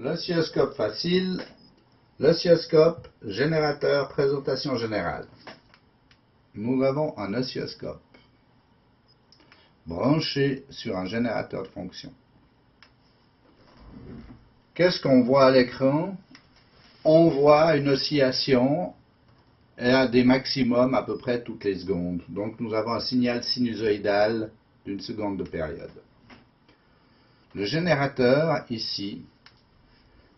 L'oscilloscope facile, l'oscilloscope générateur présentation générale. Nous avons un oscilloscope branché sur un générateur de fonctions. Qu'est-ce qu'on voit à l'écran? On voit une oscillation à des maximums à peu près toutes les secondes. Donc nous avons un signal sinusoïdal d'une seconde de période. Le générateur, ici,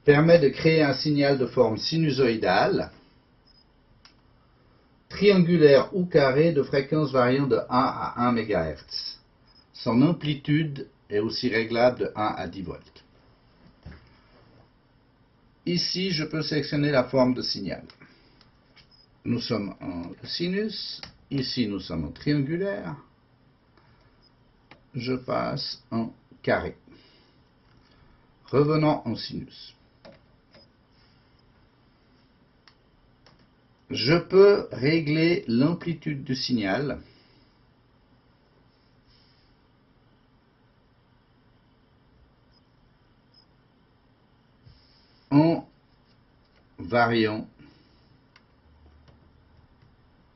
permet de créer un signal de forme sinusoïdale, triangulaire ou carré de fréquence variant de 1 à 1 MHz. Son amplitude est aussi réglable de 1 à 10 volts. Ici, je peux sélectionner la forme de signal. Nous sommes en sinus, ici nous sommes en triangulaire, je passe en carré. Revenons en sinus. Je peux régler l'amplitude du signal en variant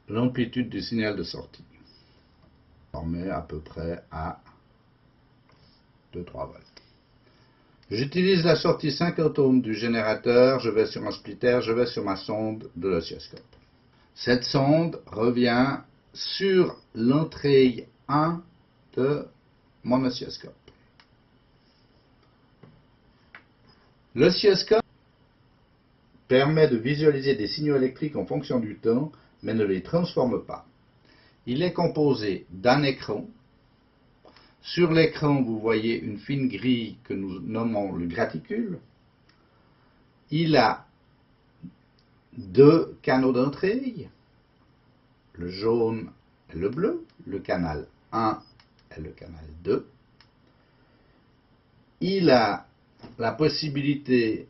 l'amplitude du signal de sortie, formé à peu près à 2-3 volts. J'utilise la sortie 50 ohms du générateur, je vais sur un splitter, je vais sur ma sonde de l'oscilloscope. Cette sonde revient sur l'entrée 1 de mon oscilloscope. L'oscilloscope permet de visualiser des signaux électriques en fonction du temps, mais ne les transforme pas. Il est composé d'un écran. Sur l'écran, vous voyez une fine grille que nous nommons le graticule. Il a deux canaux d'entrée, le jaune et le bleu, le canal 1 et le canal 2. Il a la possibilité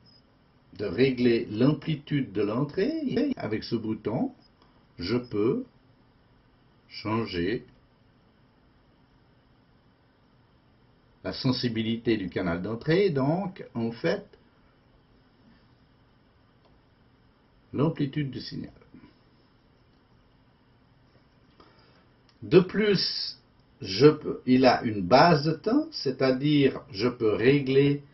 de régler l'amplitude de l'entrée. Avec ce bouton, je peux changer la sensibilité du canal d'entrée, donc en fait l'amplitude du signal. De plus, il a une base de temps, c'est-à-dire je peux régler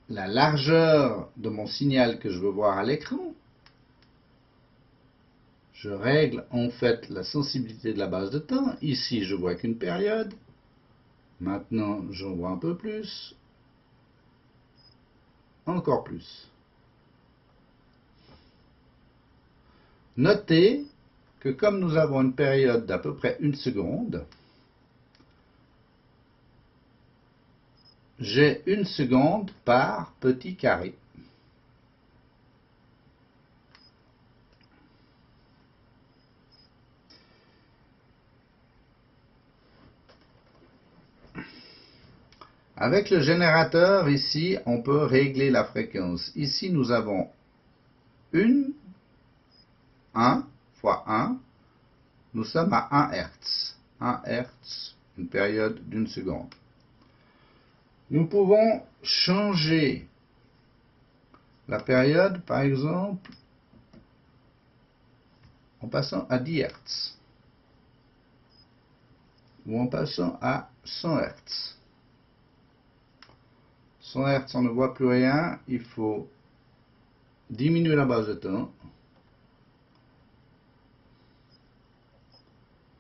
la largeur de mon signal que je veux voir à l'écran. Je règle en fait la sensibilité de la base de temps. Ici, je vois qu'une période. Maintenant, j'en vois un peu plus. Encore plus. Notez que comme nous avons une période d'à peu près 1 seconde, j'ai 1 seconde par petit carré. Avec le générateur, ici, on peut régler la fréquence. Ici, nous avons 1 fois 1, nous sommes à 1 Hz. 1 Hz, une période d'1 seconde. Nous pouvons changer la période, par exemple, en passant à 10 Hz ou en passant à 100 Hz. 100 Hz, on ne voit plus rien, il faut diminuer la base de temps.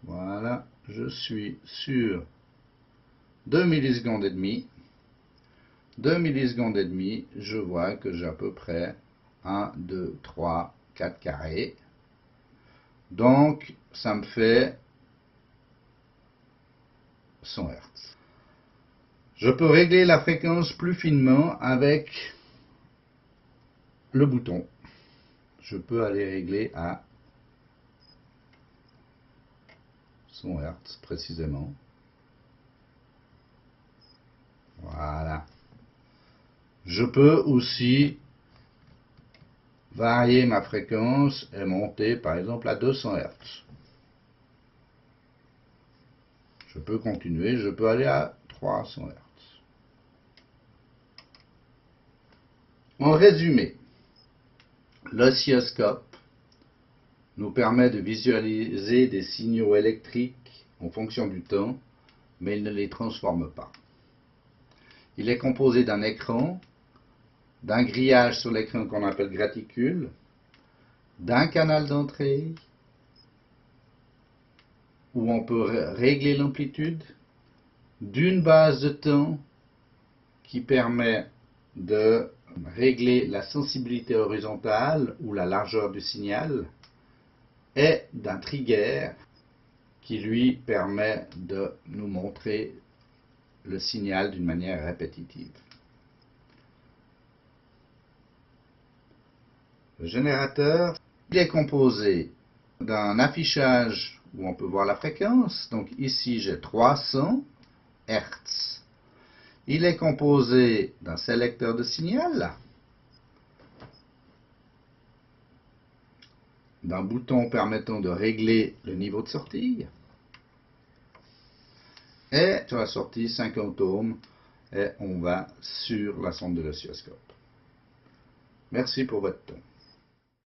Voilà, je suis sur 2 millisecondes et demi. 2 millisecondes et demi, je vois que j'ai à peu près 1, 2, 3, 4 carrés. Donc, ça me fait 100 Hz. Je peux régler la fréquence plus finement avec le bouton. Je peux aller régler à 100 Hz précisément. Voilà. Je peux aussi varier ma fréquence et monter par exemple à 200 Hz. Je peux continuer, je peux aller à 300 Hz. En résumé, l'oscilloscope nous permet de visualiser des signaux électriques en fonction du temps, mais il ne les transforme pas. Il est composé d'un écran, d'un grillage sur l'écran qu'on appelle graticule, d'un canal d'entrée où on peut régler l'amplitude, d'une base de temps qui permet de régler la sensibilité horizontale ou la largeur du signal, et d'un trigger qui lui permet de nous montrer le signal d'une manière répétitive. Le générateur, il est composé d'un affichage où on peut voir la fréquence. Donc ici j'ai 300 Hz. Il est composé d'un sélecteur de signal, d'un bouton permettant de régler le niveau de sortie, et sur la sortie 50 ohms, et on va sur la sonde de l'oscilloscope. Merci pour votre temps.